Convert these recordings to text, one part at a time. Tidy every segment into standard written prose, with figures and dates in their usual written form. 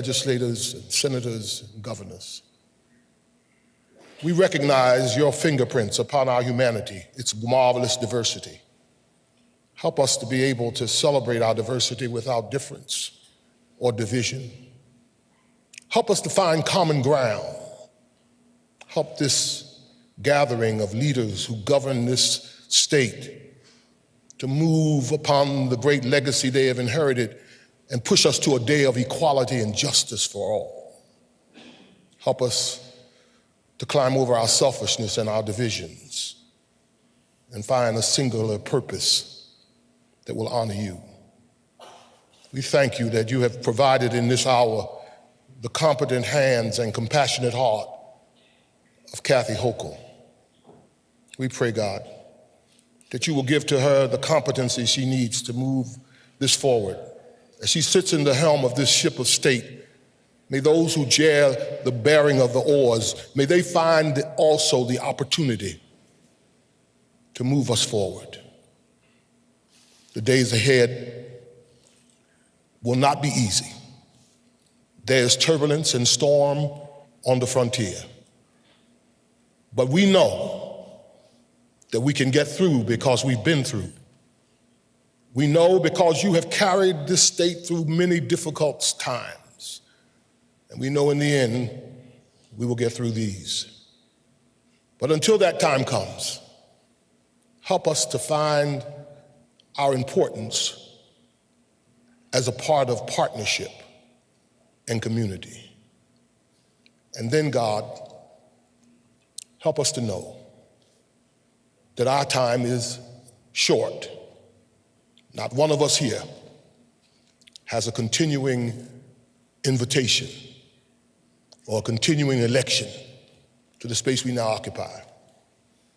legislators, and senators, and governors. We recognize your fingerprints upon our humanity, its marvelous diversity. Help us to be able to celebrate our diversity without difference or division. Help us to find common ground. Help this gathering of leaders who govern this state to move upon the great legacy they have inherited and push us to a day of equality and justice for all. Help us to climb over our selfishness and our divisions and find a singular purpose that will honor you. We thank you that you have provided in this hour the competent hands and compassionate heart of Kathy Hochul. We pray, God, that you will give to her the competency she needs to move this forward. As she sits in the helm of this ship of state, may those who share the bearing of the oars, may they find also the opportunity to move us forward. The days ahead will not be easy. There is turbulence and storm on the frontier. But we know that we can get through because we've been through. We know because you have carried this state through many difficult times. And we know in the end, we will get through these. But until that time comes, help us to find our importance as a part of partnership and community. And then, God, help us to know that our time is short. Not one of us here has a continuing invitation or a continuing election to the space we now occupy.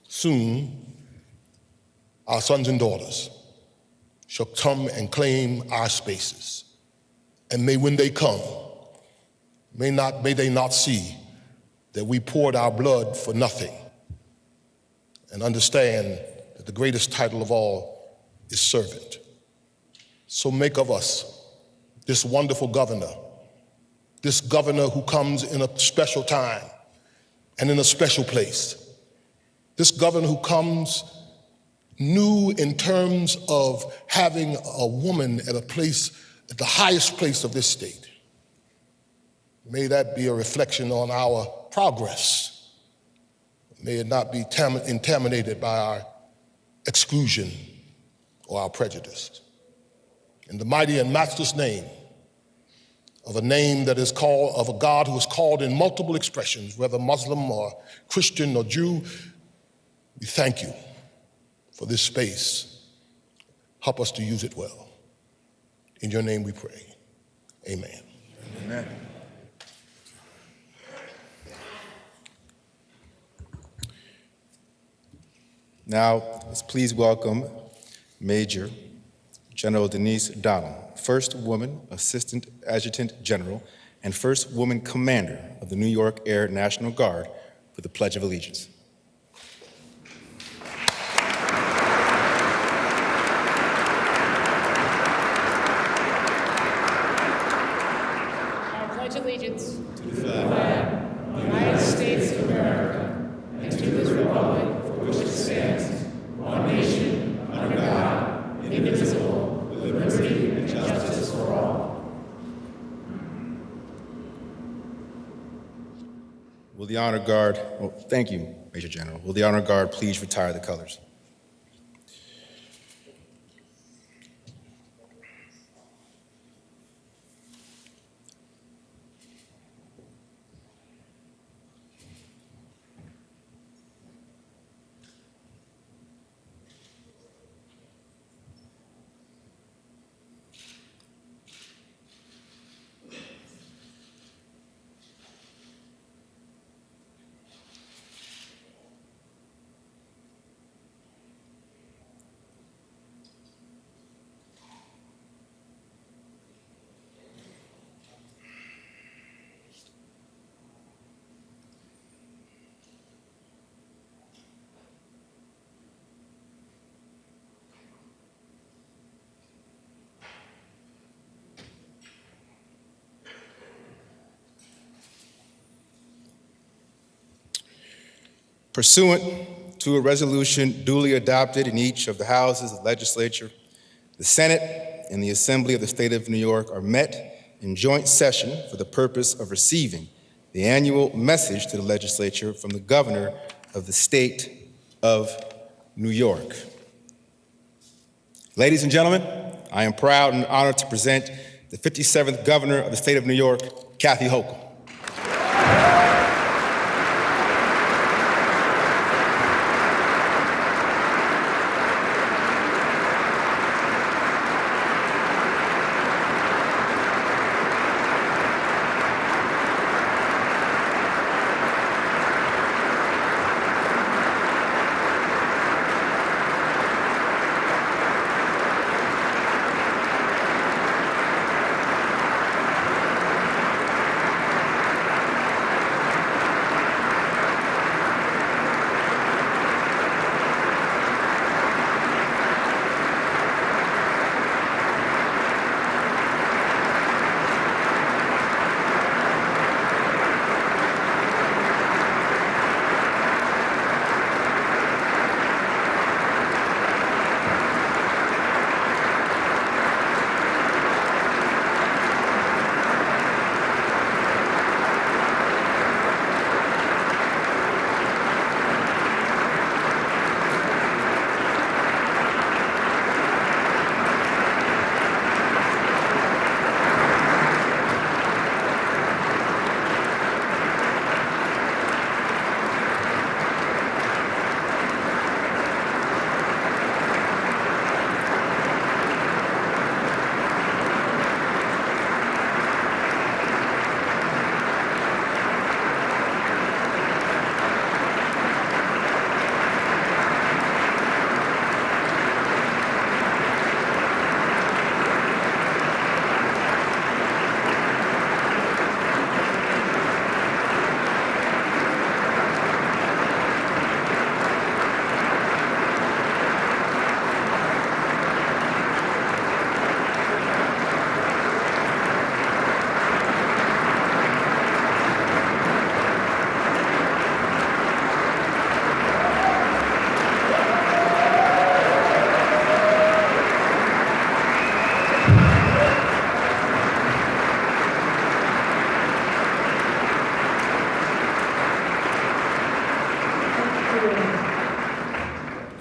Soon, our sons and daughters shall come and claim our spaces. And may when they come, may they not see that we poured our blood for nothing, and understand that the greatest title of all is servant. So make of us this wonderful governor, this governor who comes in a special time and in a special place. This governor who comes new in terms of having a woman at a place, at the highest place of this state. May that be a reflection on our progress. May it not be contaminated by our exclusion or our prejudice. In the mighty and matchless name of a name that is called, of a God who is called in multiple expressions, whether Muslim or Christian or Jew, we thank you for this space. Help us to use it well. In your name we pray. Amen. Amen. Now, let's please welcome Major General Denise Donald, first woman Assistant Adjutant General and first woman Commander of the New York Air National Guard, for the Pledge of Allegiance. I pledge allegiance to the flag of the United States of America and to this republic for which it stands, one nation, under God, indivisible, with liberty and justice for all. Will the Honor Guard, thank you, Major General. Will the Honor Guard please retire the colors? Pursuant to a resolution duly adopted in each of the houses of the legislature, the Senate and the Assembly of the State of New York are met in joint session for the purpose of receiving the annual message to the legislature from the Governor of the State of New York. Ladies and gentlemen, I am proud and honored to present the 57th Governor of the State of New York, Kathy Hochul.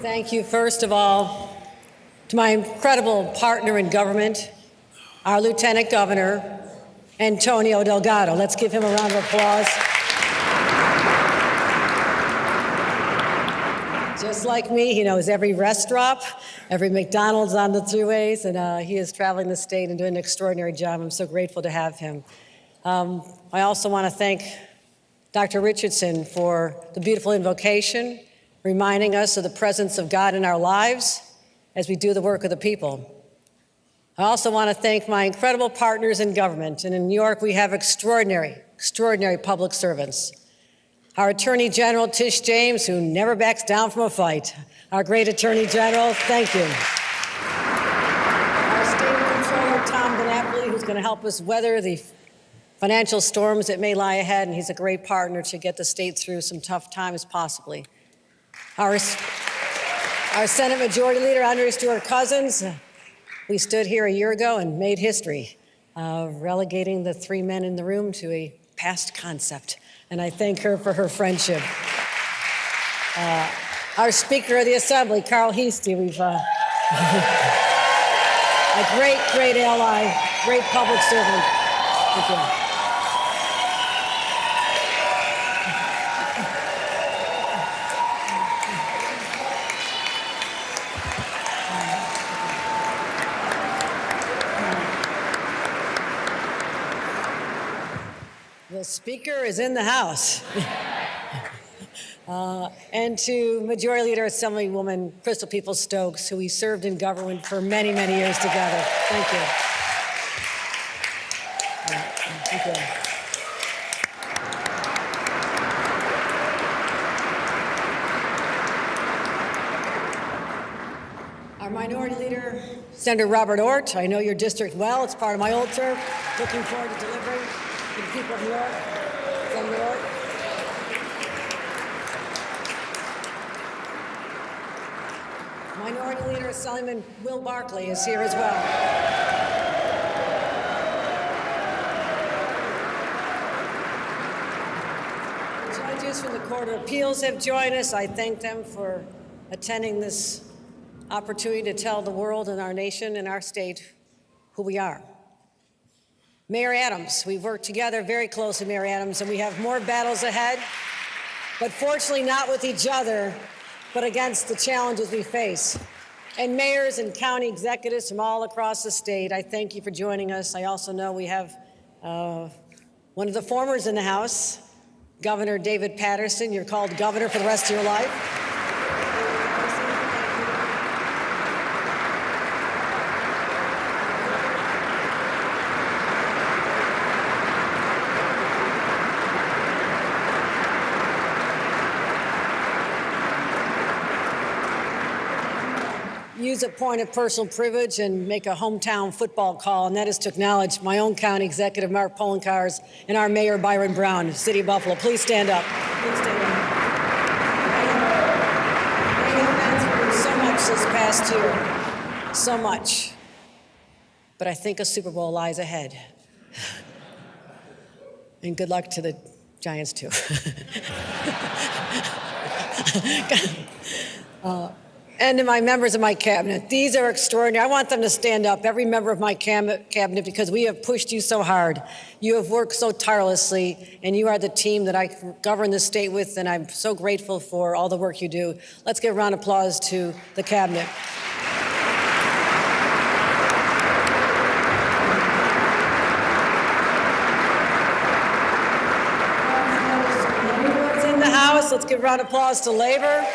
Thank you, first of all, to my incredible partner in government, our Lieutenant Governor, Antonio Delgado. Let's give him a round of applause. Just like me, he knows every rest stop, every McDonald's on the throughways, and he is traveling the state and doing an extraordinary job. I'm so grateful to have him. I also want to thank Dr. Richardson for the beautiful invocation, reminding us of the presence of God in our lives as we do the work of the people. I also want to thank my incredible partners in government, and in New York we have extraordinary public servants. Our Attorney General, Tish James, who never backs down from a fight. Our great Attorney General, thank you. Our State Controller, Tom DiNapoli, who's going to help us weather the financial storms that may lie ahead, and he's a great partner to get the state through some tough times possibly. Our Senate Majority Leader, Andre Stewart Cousins. We stood here a year ago and made history, relegating the three men in the room to a past concept, and I thank her for her friendship. Our Speaker of the Assembly, Carl Heastie, we've a great ally, great public servant. Thank you. The Speaker is in the House. And to Majority Leader Assemblywoman Crystal Peoples-Stokes, who we served in government for many years together. Thank you. Thank you. Our Minority Leader, Senator Robert Ortt. I know your district well. It's part of my old turf. Looking forward to delivering to the people of New York. Senator Ortt. Minority Leader Assemblyman Will Barkley is here as well. Judges from the Court of Appeals have joined us. I thank them for attending this opportunity to tell the world and our nation and our state who we are. Mayor Adams, we've worked together very closely, Mayor Adams, and we have more battles ahead, but fortunately not with each other, but against the challenges we face. And mayors and county executives from all across the state, I thank you for joining us. I also know we have one of the formers in the House, Governor David Patterson. You're called governor for the rest of your life. Use a point of personal privilege and make a hometown football call, and that is to acknowledge my own county executive, Mark Poloncarz, and our mayor, Byron Brown, City of Buffalo. Please stand up. Please stand up. We have been through so much this past year, so much. But I think a Super Bowl lies ahead. And good luck to the Giants, too. And to my members of my cabinet, these are extraordinary. I want them to stand up, every member of my cabinet, because we have pushed you so hard. You have worked so tirelessly, and you are the team that I govern this state with, and I'm so grateful for all the work you do. Let's give a round of applause to the cabinet. Everyone's in the House. Let's give a round of applause to Labor.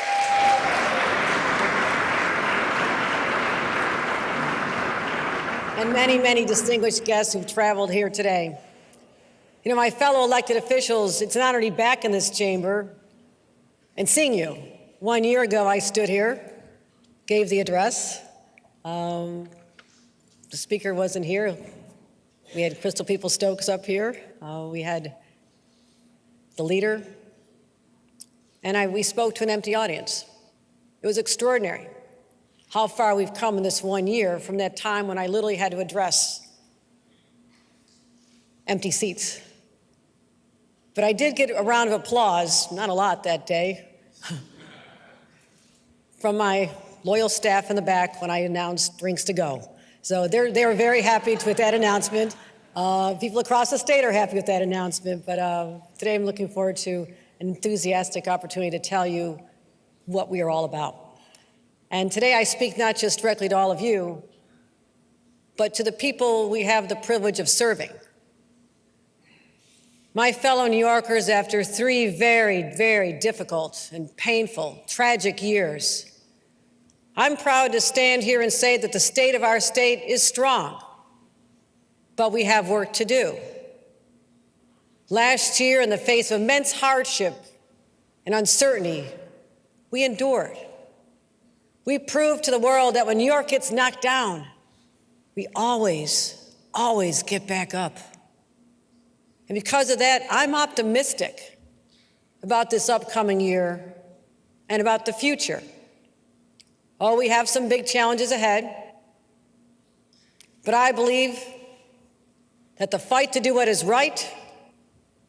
And many, many distinguished guests who've traveled here today. You know, my fellow elected officials, it's an honor to be back in this chamber and seeing you. 1 year ago, I stood here, gave the address. The speaker wasn't here. We had Crystal Peoples-Stokes up here. We had the leader. And we spoke to an empty audience. It was extraordinary how far we've come in this 1 year from that time when I literally had to address empty seats. But I did get a round of applause, not a lot that day, from my loyal staff in the back when I announced drinks to go. So they were very happy with that announcement. People across the state are happy with that announcement, but today I'm looking forward to an enthusiastic opportunity to tell you what we are all about. And today I speak not just directly to all of you, but to the people we have the privilege of serving. My fellow New Yorkers, after 3 very, very difficult and painful, tragic years, I'm proud to stand here and say that the state of our state is strong, but we have work to do. Last year, in the face of immense hardship and uncertainty, we endured. We proved to the world that when New York gets knocked down, we always, always get back up. And because of that, I'm optimistic about this upcoming year and about the future. Oh, we have some big challenges ahead, but I believe that the fight to do what is right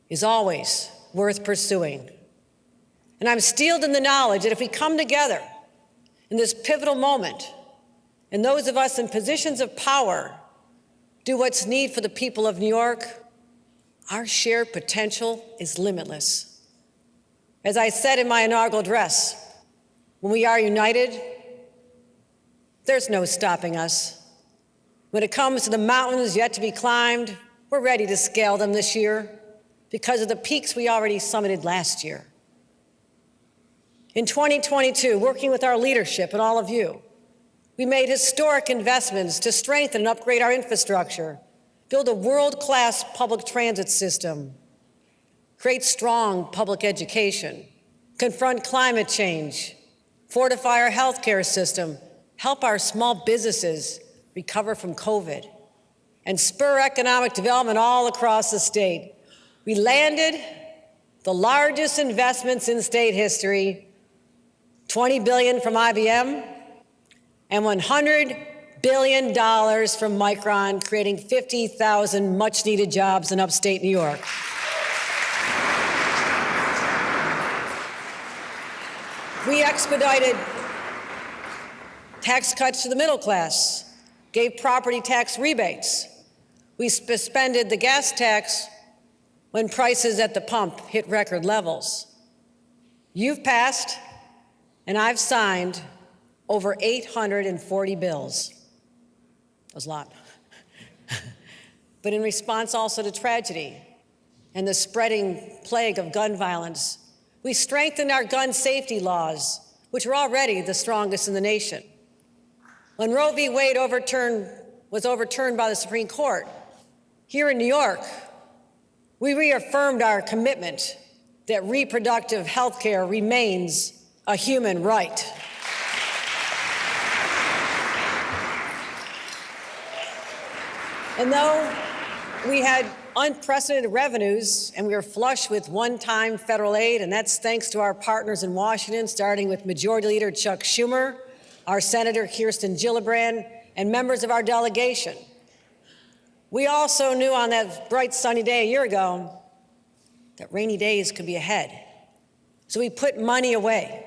is always worth pursuing. And I'm steeled in the knowledge that if we come together in this pivotal moment, and those of us in positions of power do what's needed for the people of New York, our shared potential is limitless. As I said in my inaugural address, when we are united, there's no stopping us. When it comes to the mountains yet to be climbed, we're ready to scale them this year because of the peaks we already summited last year. In 2022, working with our leadership and all of you, we made historic investments to strengthen and upgrade our infrastructure, build a world-class public transit system, create strong public education, confront climate change, fortify our healthcare system, help our small businesses recover from COVID, and spur economic development all across the state. We landed the largest investments in state history, $20 billion from IBM, and $100 billion from Micron, creating 50,000 much-needed jobs in upstate New York. We expedited tax cuts to the middle class, gave property tax rebates. We suspended the gas tax when prices at the pump hit record levels. You've passed, and I've signed, over 840 bills. That's a lot. But in response also to tragedy and the spreading plague of gun violence, we strengthened our gun safety laws, which were already the strongest in the nation. When Roe v. Wade was overturned by the Supreme Court, here in New York, we reaffirmed our commitment that reproductive health care remains a human right. And though we had unprecedented revenues and we were flush with one-time federal aid, and that's thanks to our partners in Washington, starting with Majority Leader Chuck Schumer, our Senator Kirsten Gillibrand, and members of our delegation. We also knew on that bright sunny day a year ago that rainy days could be ahead. So we put money away.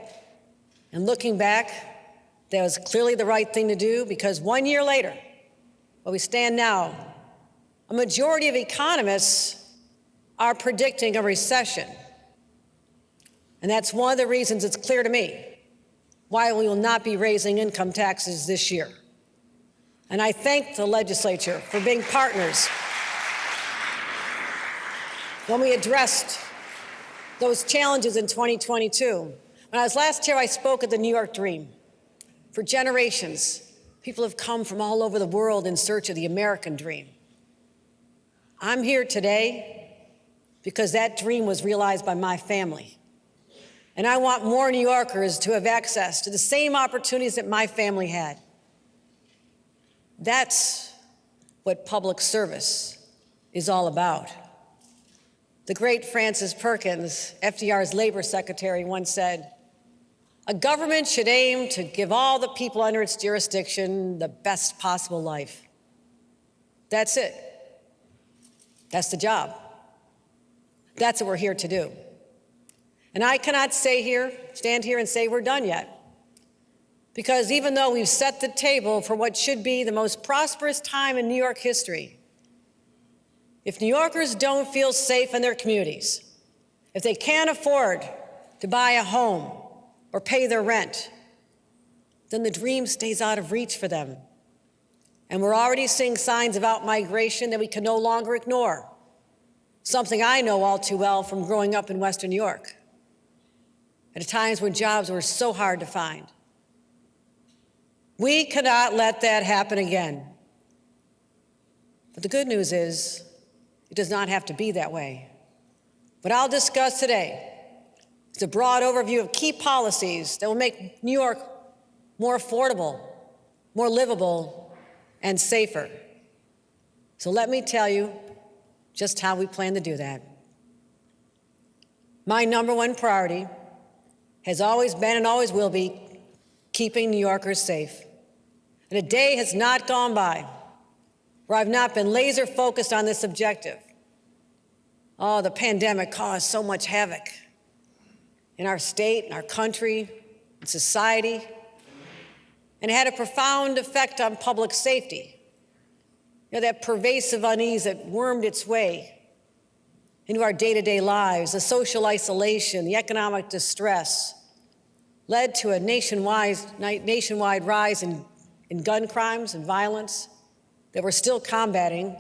And looking back, that was clearly the right thing to do, because 1 year later, where we stand now, a majority of economists are predicting a recession. And that's one of the reasons it's clear to me why we will not be raising income taxes this year. And I thank the legislature for being partners when we addressed those challenges in 2022. When I was last here, I spoke of the New York dream. For generations, people have come from all over the world in search of the American dream. I'm here today because that dream was realized by my family. And I want more New Yorkers to have access to the same opportunities that my family had. That's what public service is all about. The great Francis Perkins, FDR's labor secretary, once said, "A government should aim to give all the people under its jurisdiction the best possible life." That's it. That's the job. That's what we're here to do. And I cannot stand here and say we're done yet. Because even though we've set the table for what should be the most prosperous time in New York history, if New Yorkers don't feel safe in their communities, if they can't afford to buy a home or pay their rent, then the dream stays out of reach for them. And we're already seeing signs of outmigration that we can no longer ignore, something I know all too well from growing up in Western New York, at times when jobs were so hard to find. We cannot let that happen again. But the good news is, it does not have to be that way. What I'll discuss today is a broad overview of key policies that will make New York more affordable, more livable, and safer. So let me tell you just how we plan to do that. My number one priority has always been and always will be keeping New Yorkers safe. And a day has not gone by where I've not been laser focused on this objective. Oh, the pandemic caused so much havoc in our state, in our country, in society, and it had a profound effect on public safety. You know, that pervasive unease that wormed its way into our day-to-day lives, the social isolation, the economic distress, led to a nationwide rise in gun crimes and violence that we're still combating.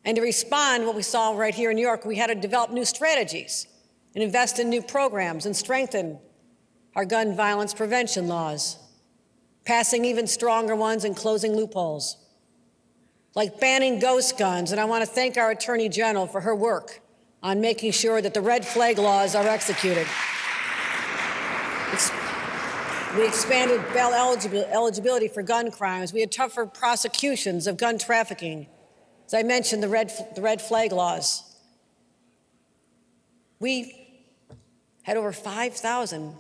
And to respond to what we saw right here in New York, we had to develop new strategies and invest in new programs and strengthen our gun violence prevention laws, passing even stronger ones and closing loopholes, like banning ghost guns. And I want to thank our Attorney General for her work on making sure that the red flag laws are executed. We expanded bail eligibility for gun crimes. We had tougher prosecutions of gun trafficking. As I mentioned, the red flag laws. We had over 5,000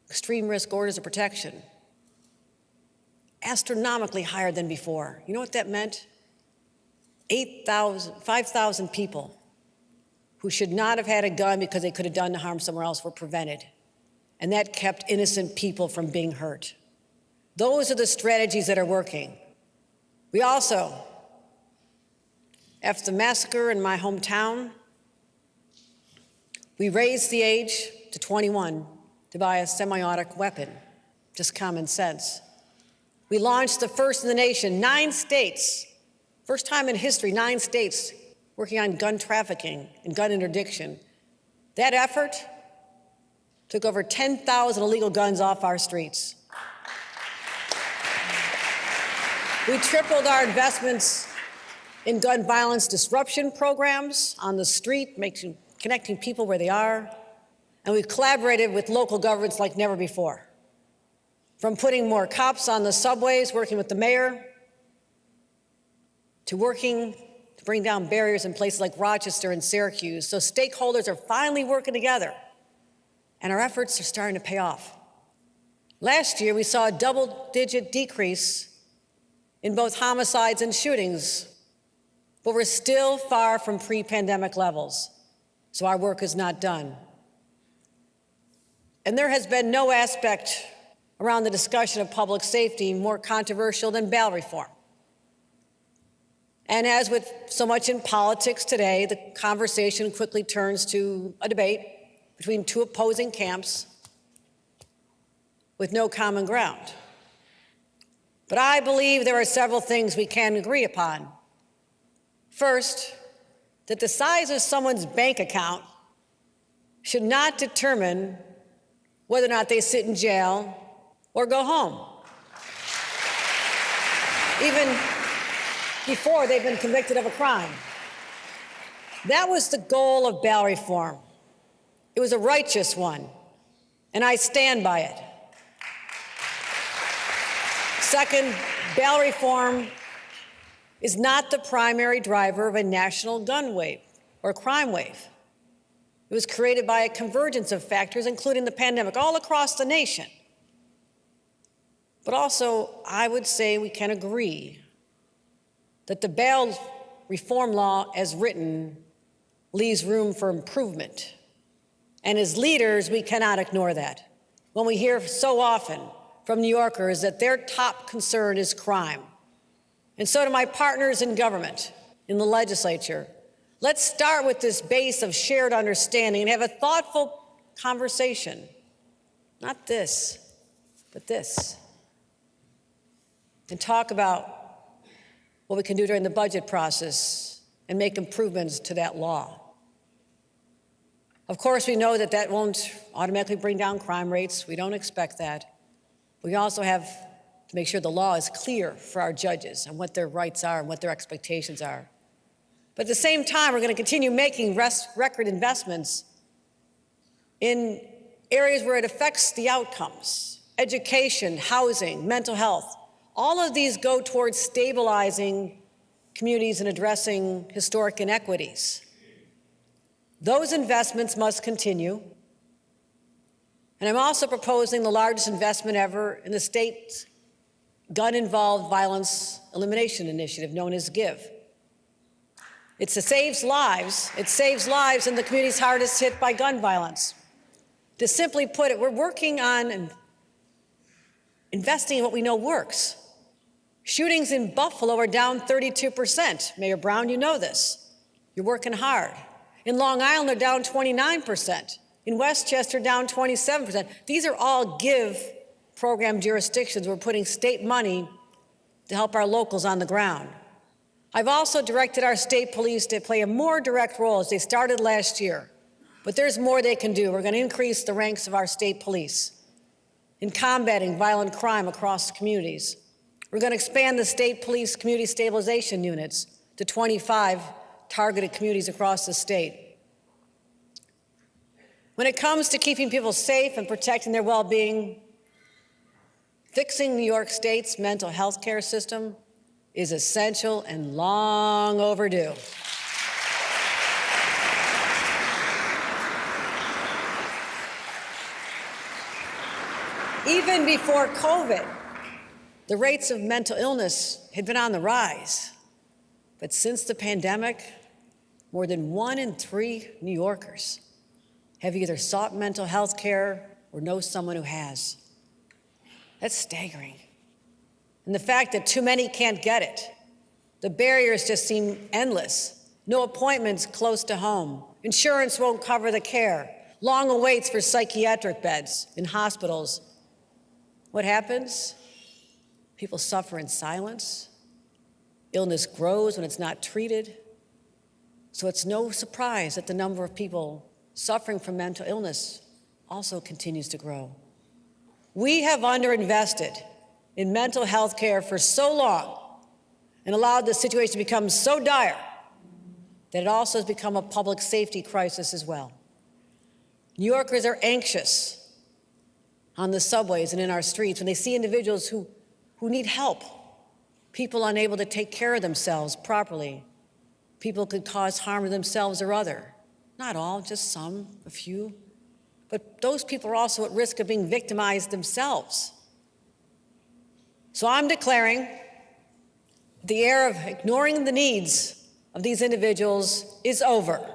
extreme risk orders of protection. astronomically higher than before. You know what that meant? 5,000 people who should not have had a gun because they could have done harm somewhere else were prevented. And that kept innocent people from being hurt. Those are the strategies that are working. We also, after the massacre in my hometown, we raised the age to 21 to buy a semi-automatic weapon. Just common sense. We launched the first in the nation, 9 states, first time in history, 9 states working on gun trafficking and gun interdiction. That effort took over 10,000 illegal guns off our streets. We tripled our investments in gun violence disruption programs on the street, connecting people where they are. And we've collaborated with local governments like never before. From putting more cops on the subways, working with the mayor, to working to bring down barriers in places like Rochester and Syracuse. So stakeholders are finally working together, and our efforts are starting to pay off. Last year, we saw a double-digit decrease in both homicides and shootings, but we're still far from pre-pandemic levels, so our work is not done. And there has been no aspect around the discussion of public safety more controversial than bail reform. And as with so much in politics today, the conversation quickly turns to a debate between 2 opposing camps with no common ground. But I believe there are several things we can agree upon. First, that the size of someone's bank account should not determine whether or not they sit in jail or go home, even before they've been convicted of a crime. That was the goal of bail reform. It was a righteous one, and I stand by it. Second, bail reform is not the primary driver of a national gun wave or crime wave. It was created by a convergence of factors, including the pandemic, all across the nation. But also, I would say we can agree that the bail reform law as written leaves room for improvement. And as leaders, we cannot ignore that. When we hear so often from New Yorkers that their top concern is crime. And so to my partners in government, in the legislature, let's start with this base of shared understanding and have a thoughtful conversation. Not this, but this. And talk about what we can do during the budget process and make improvements to that law. Of course, we know that that won't automatically bring down crime rates. We don't expect that. We also have to make sure the law is clear for our judges and what their rights are and what their expectations are. But at the same time, we're going to continue making record investments in areas where it affects the outcomes: education, housing, mental health. All of these go towards stabilizing communities and addressing historic inequities. Those investments must continue. And I'm also proposing the largest investment ever in the state's gun-involved violence elimination initiative, known as GIVE. It saves lives. It saves lives in the communities hardest hit by gun violence. To simply put it, we're working on investing in what we know works. Shootings in Buffalo are down 32%. Mayor Brown, you know this. You're working hard. In Long Island, they're down 29%. In Westchester, down 27%. These are all GIVE program jurisdictions. We're putting state money to help our locals on the ground. I've also directed our state police to play a more direct role, as they started last year. But there's more they can do. We're going to increase the ranks of our state police in combating violent crime across communities. We're going to expand the state police community stabilization units to 25 targeted communities across the state. When it comes to keeping people safe and protecting their well-being, fixing New York State's mental health care system is essential and long overdue. Even before COVID, The rates of mental illness had been on the rise, but since the pandemic, more than 1 in 3 New Yorkers have either sought mental health care or know someone who has. That's staggering. And the fact that too many can't get it. The barriers just seem endless. No appointments close to home. Insurance won't cover the care. Long waits for psychiatric beds in hospitals. What happens? People suffer in silence. Illness grows when it's not treated. So it's no surprise that the number of people suffering from mental illness also continues to grow. We have underinvested in mental health care for so long and allowed the situation to become so dire that it also has become a public safety crisis as well. New Yorkers are anxious on the subways and in our streets when they see individuals who need help, people unable to take care of themselves properly. People could cause harm to themselves or other. Not all, just some, a few. But those people are also at risk of being victimized themselves. So I'm declaring the era of ignoring the needs of these individuals is over.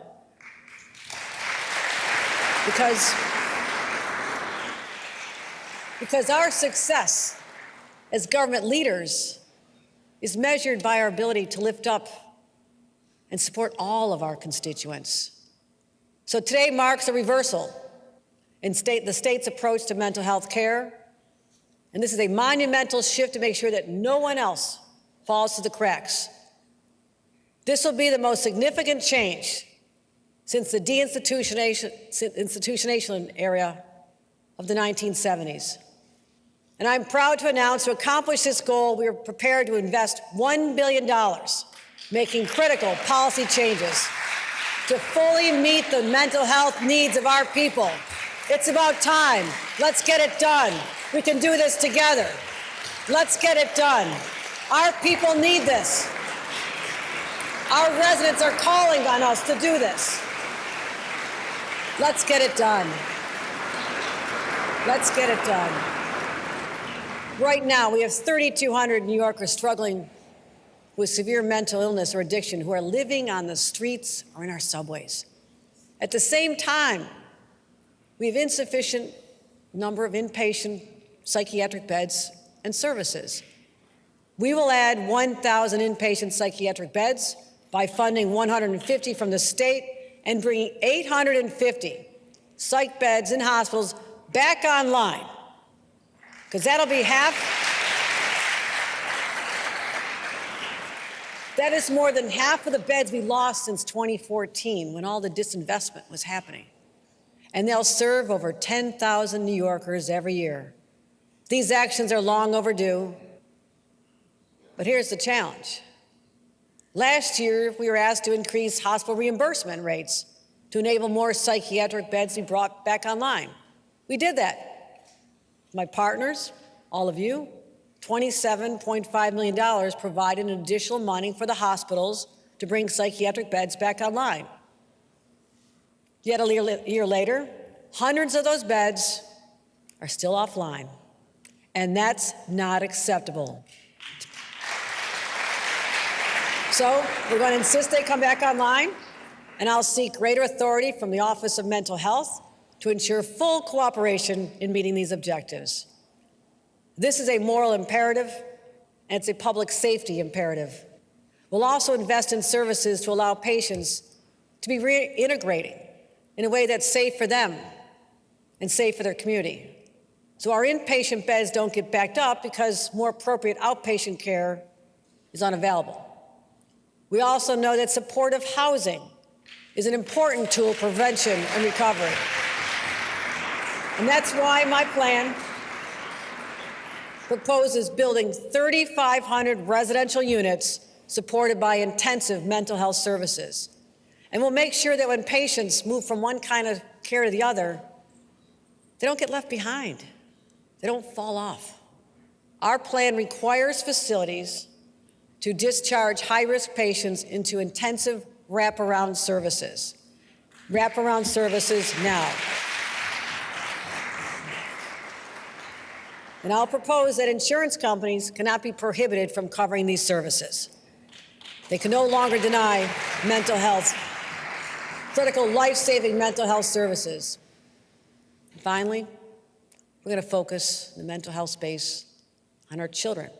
Because our success as government leaders is measured by our ability to lift up and support all of our constituents. So today marks a reversal in the state's approach to mental health care. And this is a monumental shift to make sure that no one else falls through the cracks. This will be the most significant change since the deinstitutionalization era of the 1970s. And I'm proud to announce to accomplish this goal, we are prepared to invest $1 billion, making critical policy changes to fully meet the mental health needs of our people. It's about time. Let's get it done. We can do this together. Let's get it done. Our people need this. Our residents are calling on us to do this. Let's get it done. Let's get it done. Right now, we have 3,200 New Yorkers struggling with severe mental illness or addiction who are living on the streets or in our subways. At the same time, we have insufficient number of inpatient psychiatric beds and services. We will add 1,000 inpatient psychiatric beds by funding 150 from the state and bringing 850 psych beds in hospitals back online, because that'll be half. That is more than half of the beds we lost since 2014 when all the disinvestment was happening. And they'll serve over 10,000 New Yorkers every year. These actions are long overdue, but here's the challenge. Last year, we were asked to increase hospital reimbursement rates to enable more psychiatric beds to be brought back online. We did that. My partners, all of you, $27.5 million provided additional money for the hospitals to bring psychiatric beds back online. Yet a year later, hundreds of those beds are still offline, and that's not acceptable. So we're going to insist they come back online, and I'll seek greater authority from the Office of Mental Health to ensure full cooperation in meeting these objectives. This is a moral imperative, and it's a public safety imperative. We'll also invest in services to allow patients to be reintegrating in a way that's safe for them and safe for their community. So our inpatient beds don't get backed up because more appropriate outpatient care is unavailable. We also know that supportive housing is an important tool for prevention and recovery. And that's why my plan proposes building 3,500 residential units supported by intensive mental health services. And we'll make sure that when patients move from one kind of care to the other, they don't get left behind. They don't fall off. Our plan requires facilities to discharge high-risk patients into intensive wraparound services. Wraparound services now. And I'll propose that insurance companies cannot be prohibited from covering these services. They can no longer deny mental health, critical life-saving mental health services. And finally, we're going to focus in the mental health space on our children,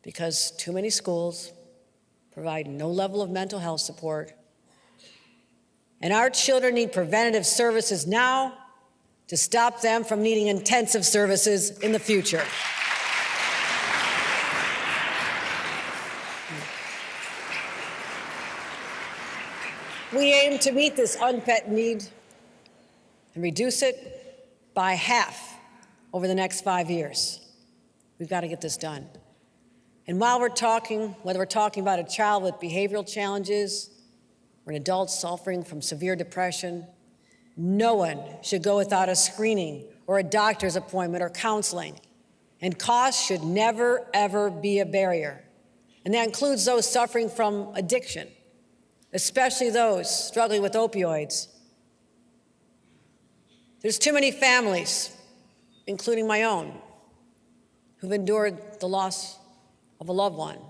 because too many schools provide no level of mental health support, and our children need preventative services now to stop them from needing intensive services in the future. We aim to meet this unmet need and reduce it by half over the next 5 years. We've got to get this done. And while we're talking, whether we're talking about a child with behavioral challenges or an adult suffering from severe depression, no one should go without a screening or a doctor's appointment or counseling. And cost should never, ever be a barrier. And that includes those suffering from addiction, especially those struggling with opioids. There's too many families, including my own, who've endured the loss of a loved one. And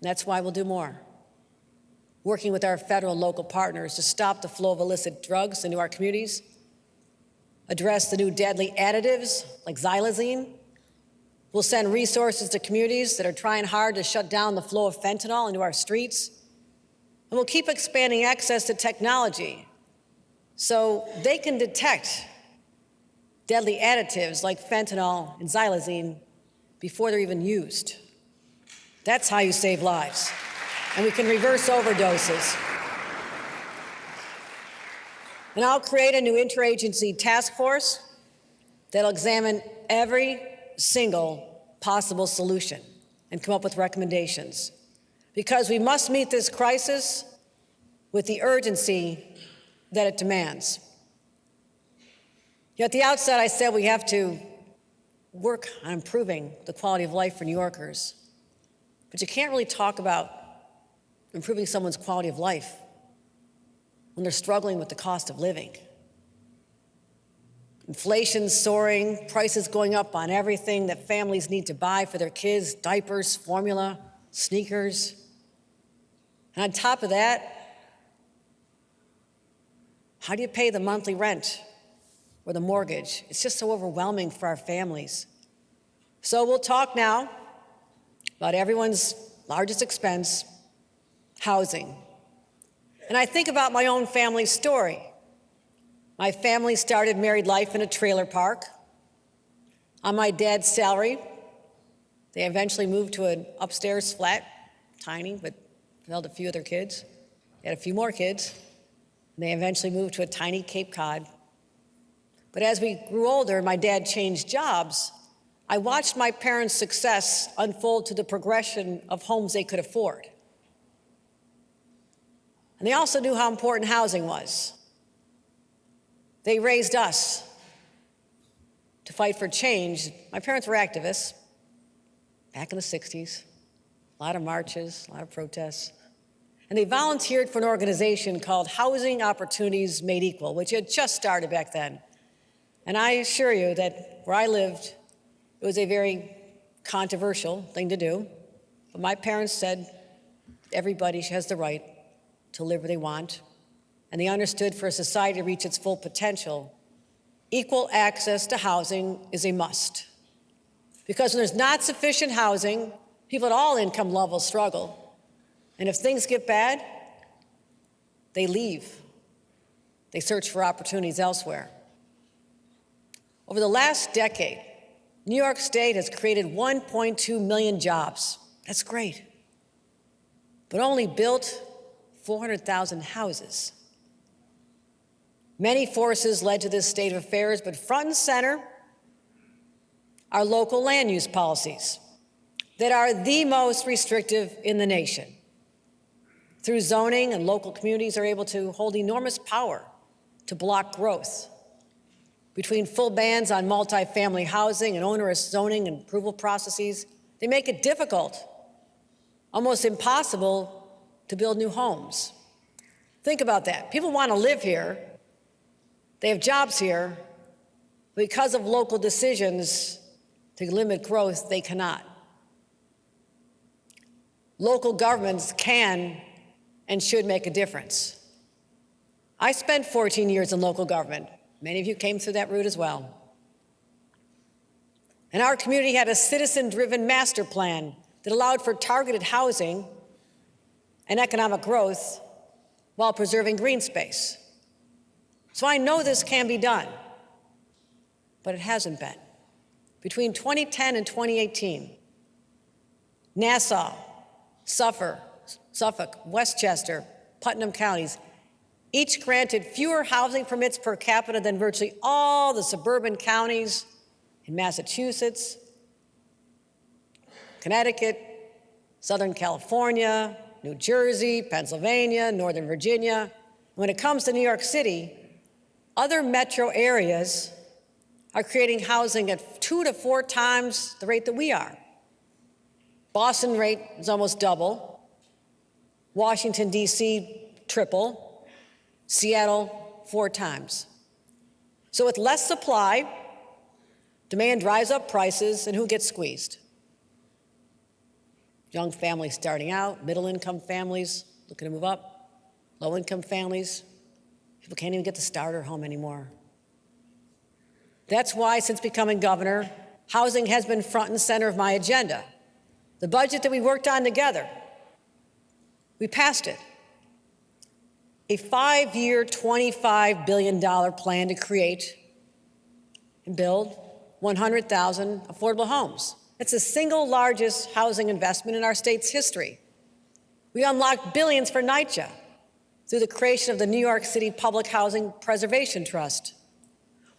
that's why we'll do more, working with our federal and local partners to stop the flow of illicit drugs into our communities, address the new deadly additives like xylazine. We'll send resources to communities that are trying hard to shut down the flow of fentanyl into our streets. And we'll keep expanding access to technology so they can detect deadly additives like fentanyl and xylazine before they're even used. That's how you save lives. And we can reverse overdoses. And I'll create a new interagency task force that'll examine every single possible solution and come up with recommendations. Because we must meet this crisis with the urgency that it demands. At the outset, I said we have to work on improving the quality of life for New Yorkers. But you can't really talk about improving someone's quality of life when they're struggling with the cost of living. Inflation's soaring, prices going up on everything that families need to buy for their kids: diapers, formula, sneakers. And on top of that, how do you pay the monthly rent or the mortgage? It's just so overwhelming for our families. So we'll talk now about everyone's largest expense, housing. And I think about my own family story. My family started married life in a trailer park. On my dad's salary, they eventually moved to an upstairs flat, tiny, but held a few of their kids. They had a few more kids. And they eventually moved to a tiny Cape Cod. But as we grew older, my dad changed jobs. I watched my parents' success unfold to the progression of homes they could afford. And they also knew how important housing was. They raised us to fight for change. My parents were activists back in the 60s, a lot of marches, a lot of protests. And they volunteered for an organization called Housing Opportunities Made Equal, which had just started back then. And I assure you that where I lived, it was a very controversial thing to do. But my parents said everybody has the right to live where they want. And they understood for a society to reach its full potential, equal access to housing is a must. Because when there's not sufficient housing, people at all income levels struggle. And if things get bad, they leave. They search for opportunities elsewhere. Over the last decade, New York State has created 1.2 million jobs. That's great. But only built 400,000 houses. Many forces led to this state of affairs, but front and center are local land use policies that are the most restrictive in the nation. Through zoning, and local communities are able to hold enormous power to block growth. Between full bans on multifamily housing and onerous zoning and approval processes, they make it difficult, almost impossible, to build new homes. Think about that. People want to live here, they have jobs here, Because of local decisions to limit growth, they cannot. Local governments can and should make a difference. I spent 14 years in local government. Many of you came through that route as well. And our community had a citizen-driven master plan that allowed for targeted housing and economic growth while preserving green space. So I know this can be done, but it hasn't been. Between 2010 and 2018, Nassau, Suffolk, Westchester, Putnam counties each granted fewer housing permits per capita than virtually all the suburban counties in Massachusetts, Connecticut, Southern California, New Jersey, Pennsylvania, Northern Virginia. When it comes to New York City, other metro areas are creating housing at 2 to 4 times the rate that we are. Boston rate is almost double, Washington, D.C. triple, Seattle 4 times. So with less supply, demand drives up prices, and who gets squeezed? Young families starting out, middle-income families looking to move up, low-income families. People can't even get the starter home anymore. That's why, since becoming governor, housing has been front and center of my agenda. The budget that we worked on together, we passed it. A 5-year, $25 billion plan to create and build 100,000 affordable homes. It's the single largest housing investment in our state's history. We unlocked billions for NYCHA through the creation of the New York City Public Housing Preservation Trust.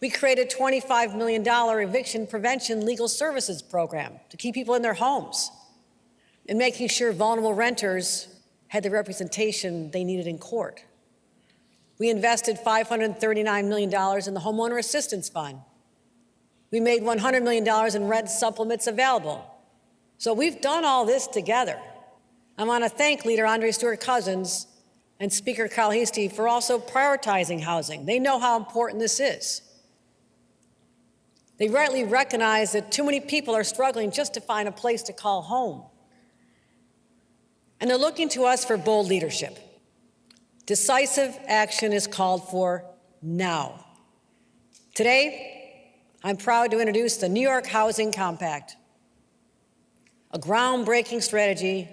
We created a $25 million eviction prevention legal services program to keep people in their homes and making sure vulnerable renters had the representation they needed in court. We invested $539 million in the Homeowner Assistance Fund. We made $100 million in rent supplements available. So we've done all this together. I want to thank Leader Andre Stewart-Cousins and Speaker Kyle Heastie for also prioritizing housing. They know how important this is. They rightly recognize that too many people are struggling just to find a place to call home. And they're looking to us for bold leadership. Decisive action is called for now. Today, I'm proud to introduce the New York Housing Compact, a groundbreaking strategy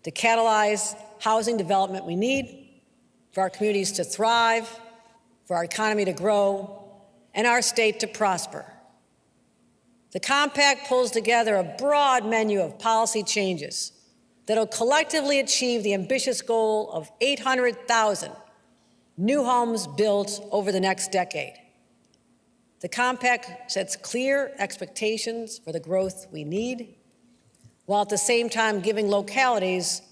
to catalyze housing development we need for our communities to thrive, for our economy to grow, and our state to prosper. The compact pulls together a broad menu of policy changes that will collectively achieve the ambitious goal of 800,000 new homes built over the next decade. The compact sets clear expectations for the growth we need, while at the same time giving localities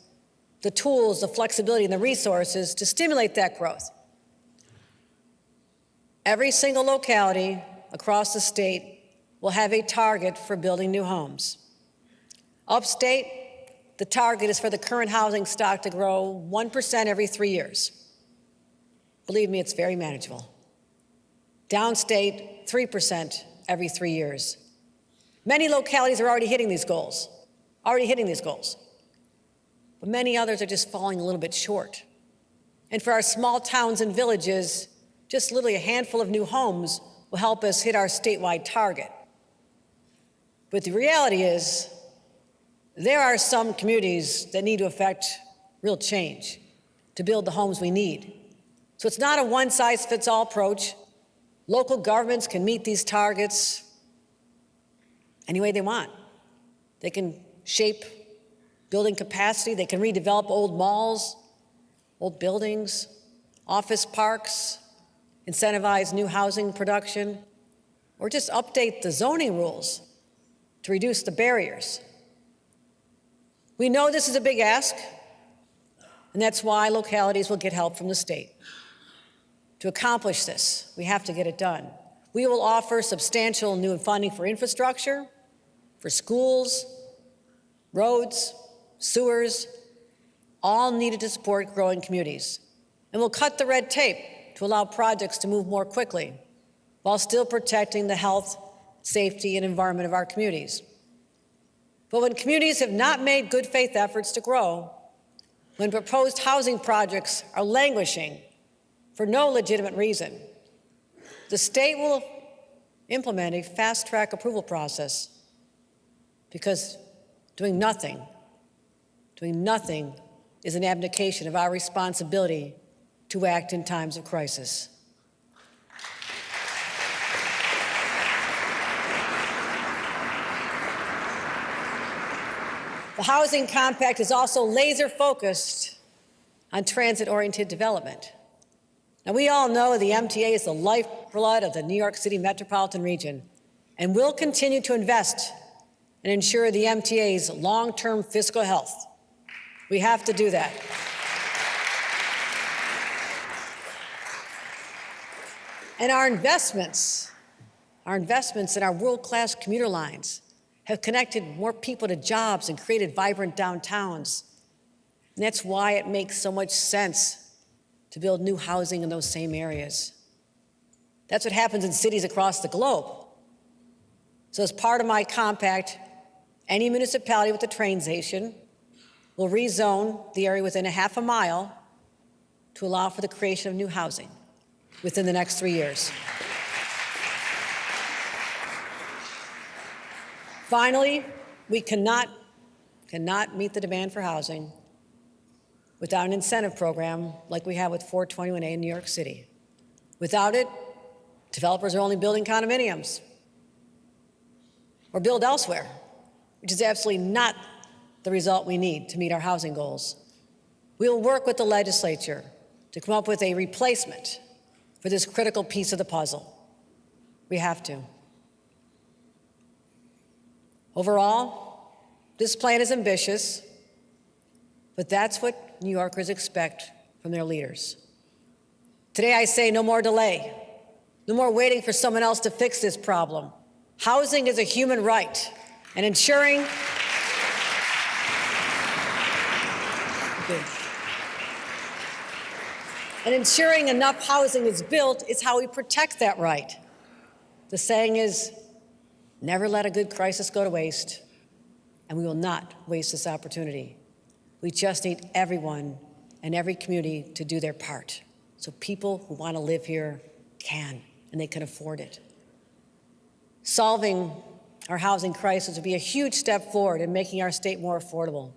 the tools, the flexibility, and the resources to stimulate that growth. Every single locality across the state will have a target for building new homes. Upstate, the target is for the current housing stock to grow 1% every 3 years. Believe me, it's very manageable. Downstate, 3% every 3 years. Many localities are already hitting these goals. But many others are just falling a little bit short. And for our small towns and villages, just literally a handful of new homes will help us hit our statewide target. But the reality is, there are some communities that need to affect real change to build the homes we need. So it's not a one-size-fits-all approach. Local governments can meet these targets any way they want. They can shape building capacity. They can redevelop old malls, old buildings, office parks, incentivize new housing production, or just update the zoning rules to reduce the barriers. We know this is a big ask, and that's why localities will get help from the state. To accomplish this, we have to get it done. We will offer substantial new funding for infrastructure, for schools, roads, sewers, all needed to support growing communities. And we'll cut the red tape to allow projects to move more quickly. while still protecting the health, safety, and environment of our communities. But when communities have not made good faith efforts to grow, when proposed housing projects are languishing for no legitimate reason, the state will implement a fast-track approval process, because doing nothing is an abdication of our responsibility to act in times of crisis. The Housing Compact is also laser-focused on transit-oriented development. Now, we all know the MTA is the lifeblood of the New York City metropolitan region, and we'll continue to invest and ensure the MTA's long-term fiscal health. We have to do that. And our investments in our world-class commuter lines have connected more people to jobs and created vibrant downtowns. And that's why it makes so much sense to build new housing in those same areas. That's what happens in cities across the globe. So as part of my compact, any municipality with a train station will rezone the area within a half a mile to allow for the creation of new housing within the next 3 years. Finally, we cannot meet the demand for housing without an incentive program like we have with 421A in New York City. Without it, developers are only building condominiums or build elsewhere, which is absolutely not the result we need to meet our housing goals. We will work with the legislature to come up with a replacement for this critical piece of the puzzle. We have to. Overall, this plan is ambitious, but that's what New Yorkers expect from their leaders. Today I say no more delay, no more waiting for someone else to fix this problem. Housing is a human right, and ensuring enough housing is built is how we protect that right. The saying is, never let a good crisis go to waste, and we will not waste this opportunity. We just need everyone and every community to do their part, so people who want to live here can, and they can afford it. Solving our housing crisis would be a huge step forward in making our state more affordable.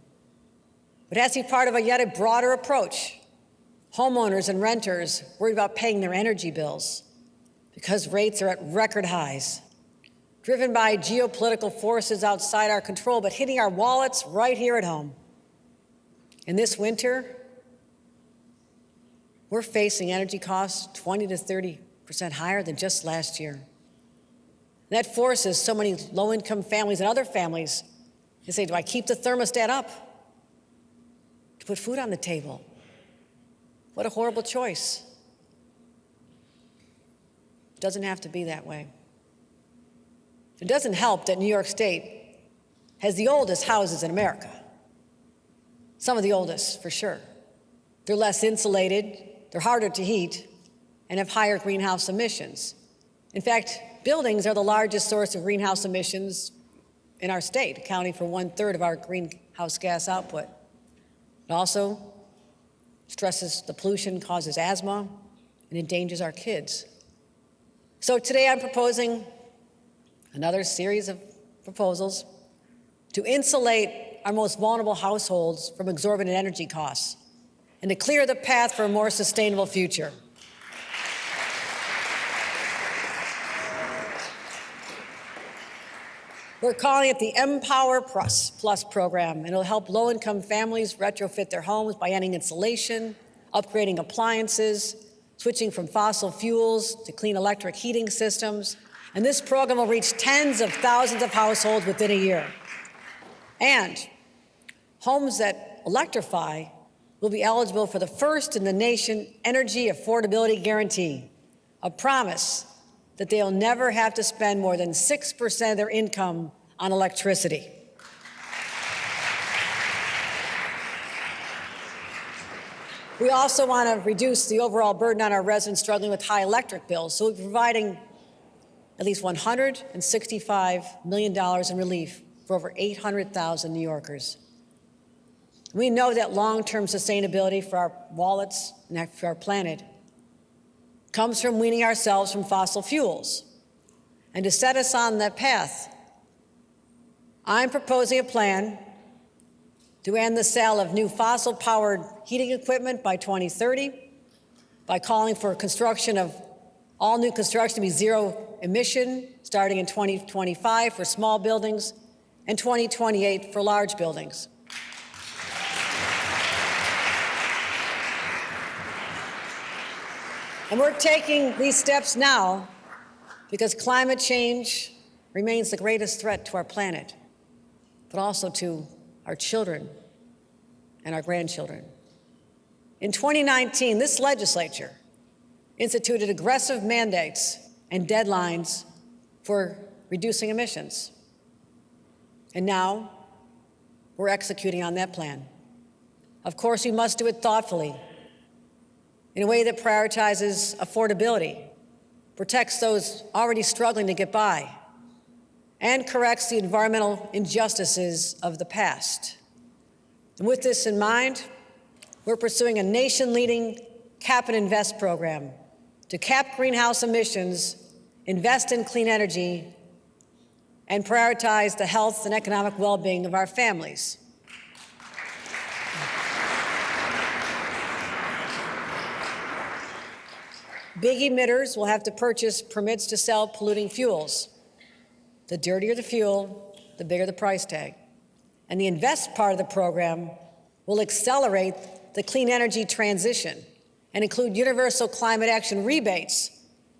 But it has to be part of yet a broader approach. Homeowners and renters worried about paying their energy bills because rates are at record highs, driven by geopolitical forces outside our control, but hitting our wallets right here at home. And this winter, we're facing energy costs 20 to 30% higher than just last year. And that forces so many low-income families and other families to say, do I keep the thermostat up to put food on the table? What a horrible choice. It doesn't have to be that way. It doesn't help that New York State has the oldest houses in America. Some of the oldest, for sure. They're less insulated, they're harder to heat, and have higher greenhouse emissions. In fact, buildings are the largest source of greenhouse emissions in our state, accounting for 1/3 of our greenhouse gas output. It also stresses the pollution, causes asthma, and endangers our kids. So today I'm proposing another series of proposals to insulate our most vulnerable households from exorbitant energy costs and to clear the path for a more sustainable future. We're calling it the Empower Plus program, and it'll help low-income families retrofit their homes by adding insulation, upgrading appliances, switching from fossil fuels to clean electric heating systems. And this program will reach tens of thousands of households within a year. And homes that electrify will be eligible for the first in the nation energy affordability guarantee, a promise that they'll never have to spend more than 6% of their income on electricity. We also want to reduce the overall burden on our residents struggling with high electric bills, so we're providing at least $165 million in relief for over 800,000 New Yorkers. We know that long-term sustainability for our wallets and for our planet comes from weaning ourselves from fossil fuels. And to set us on that path, I'm proposing a plan to end the sale of new fossil-powered heating equipment by 2030 by calling for construction of all new construction to be zero emission starting in 2025 for small buildings and 2028 for large buildings. And we're taking these steps now because climate change remains the greatest threat to our planet, but also to our children and our grandchildren. In 2019, this legislature instituted aggressive mandates and deadlines for reducing emissions. And now we're executing on that plan. Of course, we must do it thoughtfully, in a way that prioritizes affordability, protects those already struggling to get by, and corrects the environmental injustices of the past. And with this in mind, we're pursuing a nation-leading cap and invest program to cap greenhouse emissions, invest in clean energy, and prioritize the health and economic well-being of our families. Big emitters will have to purchase permits to sell polluting fuels. The dirtier the fuel, the bigger the price tag. And the invest part of the program will accelerate the clean energy transition and include universal climate action rebates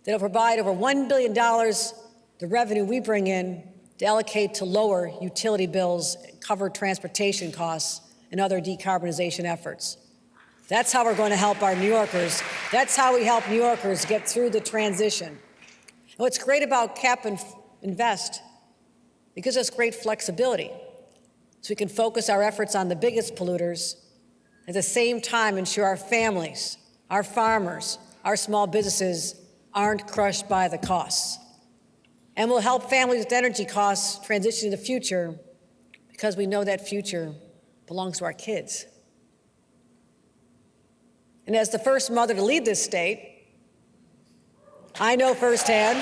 that will provide over $1 billion the revenue we bring in to allocate to lower utility bills, cover transportation costs, and other decarbonization efforts. That's how we're going to help our New Yorkers. That's how we help New Yorkers get through the transition. And what's great about Cap and Invest, it gives us great flexibility, so we can focus our efforts on the biggest polluters, at the same time ensure our families, our farmers, our small businesses aren't crushed by the costs. And we'll help families with energy costs transition to the future because we know that future belongs to our kids. And as the first mother to lead this state, I know firsthand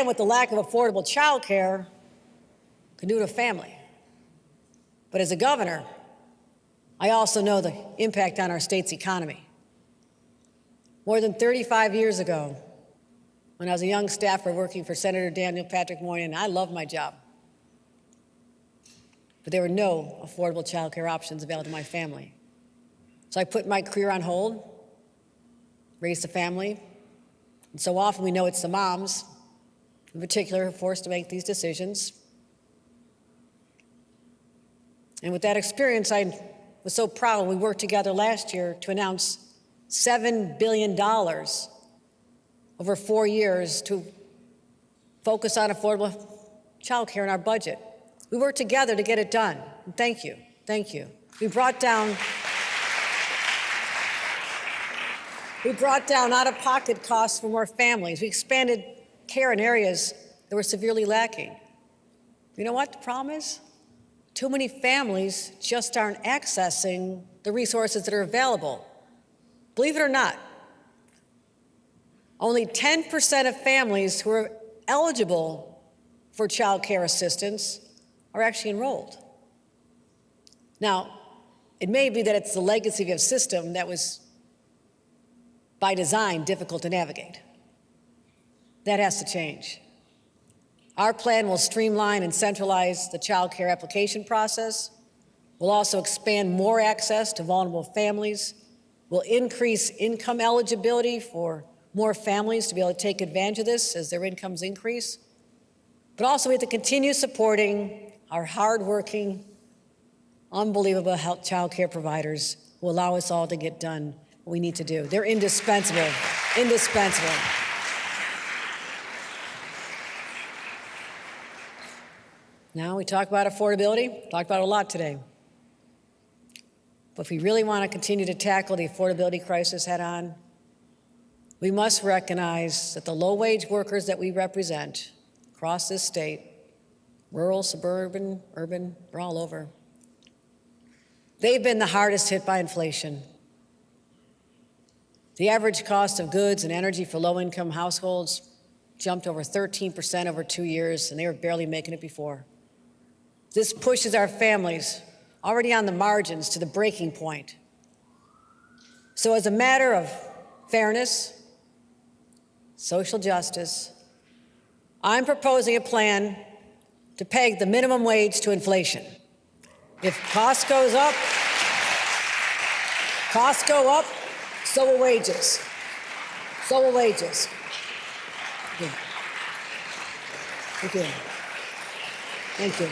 what the lack of affordable child care can do to a family. But as a governor, I also know the impact on our state's economy. More than 35 years ago, when I was a young staffer working for Senator Daniel Patrick Moynihan, I loved my job. But there were no affordable child care options available to my family. So I put my career on hold, raised a family, and so often we know it's the moms, in particular, who are forced to make these decisions. And with that experience, I was so proud we worked together last year to announce $7 billion over 4 years to focus on affordable child care in our budget. We worked together to get it done. And thank you. Thank you. We brought down out-of-pocket costs for more families. We expanded care in areas that were severely lacking. You know what the problem is? Too many families just aren't accessing the resources that are available. Believe it or not, only 10% of families who are eligible for child care assistance are actually enrolled. Now, it may be that it's the legacy of a system that was, by design, difficult to navigate. That has to change. Our plan will streamline and centralize the child care application process. We'll also expand more access to vulnerable families. We'll increase income eligibility for more families to be able to take advantage of this as their incomes increase. But also we have to continue supporting our hardworking, unbelievable child care providers who allow us all to get done what we need to do. They're indispensable, indispensable. Now we talk about affordability, talked about it a lot today. But if we really want to continue to tackle the affordability crisis head on, we must recognize that the low-wage workers that we represent across this state, rural, suburban, urban, we're all over, they've been the hardest hit by inflation. The average cost of goods and energy for low-income households jumped over 13% over 2 years, and they were barely making it before. This pushes our families already on the margins to the breaking point. So as a matter of fairness, social justice, I'm proposing a plan to peg the minimum wage to inflation. If cost goes up, so will wages. So will wages. Thank you. Thank you.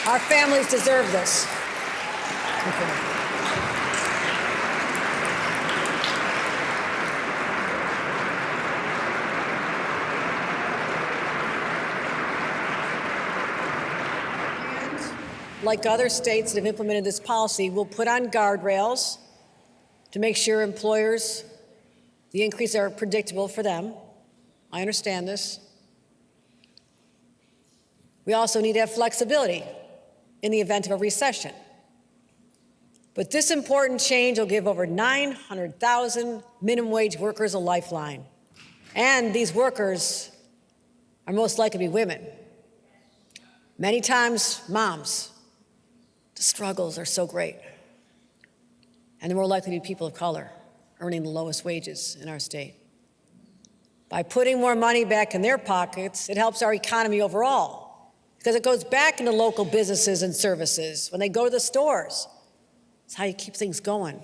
Our families deserve this. Thank you. Like other states that have implemented this policy, we'll put on guardrails to make sure employers, the increases are predictable for them. I understand this. We also need to have flexibility in the event of a recession. But this important change will give over 900,000 minimum wage workers a lifeline. And these workers are most likely to be women. Many times, moms. The struggles are so great. And they're more likely to be people of color, earning the lowest wages in our state. By putting more money back in their pockets, it helps our economy overall, because it goes back into local businesses and services when they go to the stores. It's how you keep things going.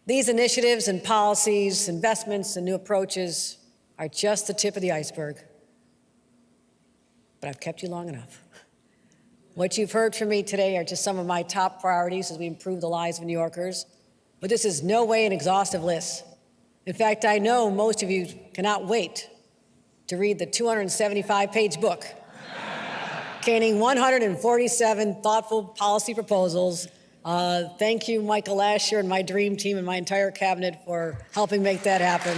These initiatives and policies, investments and new approaches are just the tip of the iceberg. But I've kept you long enough. What you've heard from me today are just some of my top priorities as we improve the lives of New Yorkers. But this is no way an exhaustive list. In fact, I know most of you cannot wait to read the 275-page book containing 147 thoughtful policy proposals. Thank you, Michael Asher, and my dream team and my entire cabinet for helping make that happen.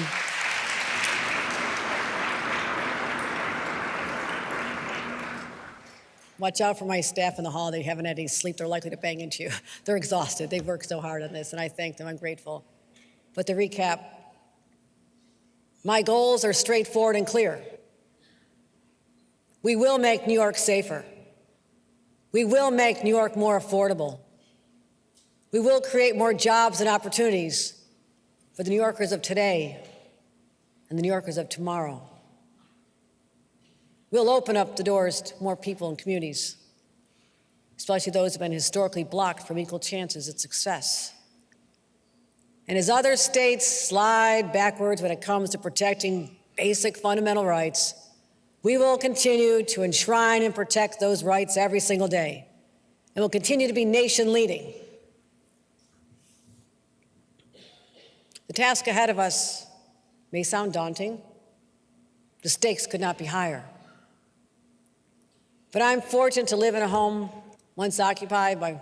Watch out for my staff in the hall. They haven't had any sleep. They're likely to bang into you. They're exhausted. They've worked so hard on this, and I thank them. I'm grateful. But to recap, my goals are straightforward and clear. We will make New York safer. We will make New York more affordable. We will create more jobs and opportunities for the New Yorkers of today and the New Yorkers of tomorrow. We'll open up the doors to more people and communities, especially those who have been historically blocked from equal chances at success. And as other states slide backwards when it comes to protecting basic fundamental rights, we will continue to enshrine and protect those rights every single day, and we'll continue to be nation leading. The task ahead of us may sound daunting. The stakes could not be higher. But I'm fortunate to live in a home once occupied by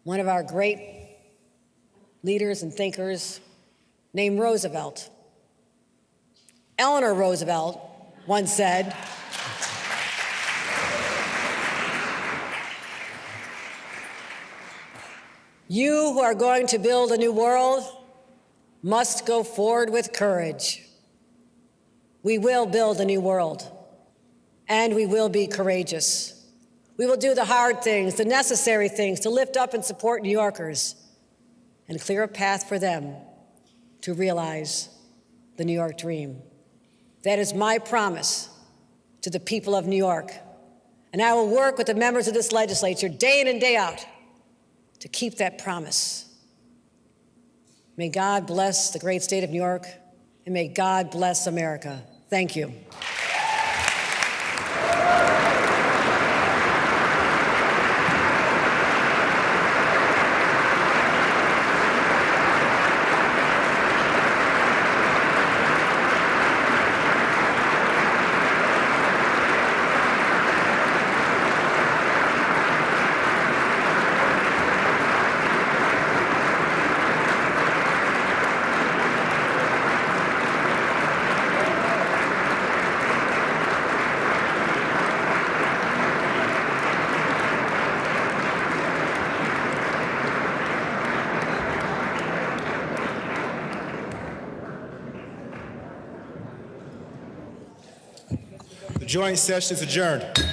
one of our great leaders and thinkers named Roosevelt. Eleanor Roosevelt once said, "You who are going to build a new world must go forward with courage." We will build a new world. And we will be courageous. We will do the hard things, the necessary things to lift up and support New Yorkers and clear a path for them to realize the New York dream. That is my promise to the people of New York. And I will work with the members of this legislature day in and day out to keep that promise. May God bless the great state of New York, and may God bless America. Thank you. The joint session is adjourned.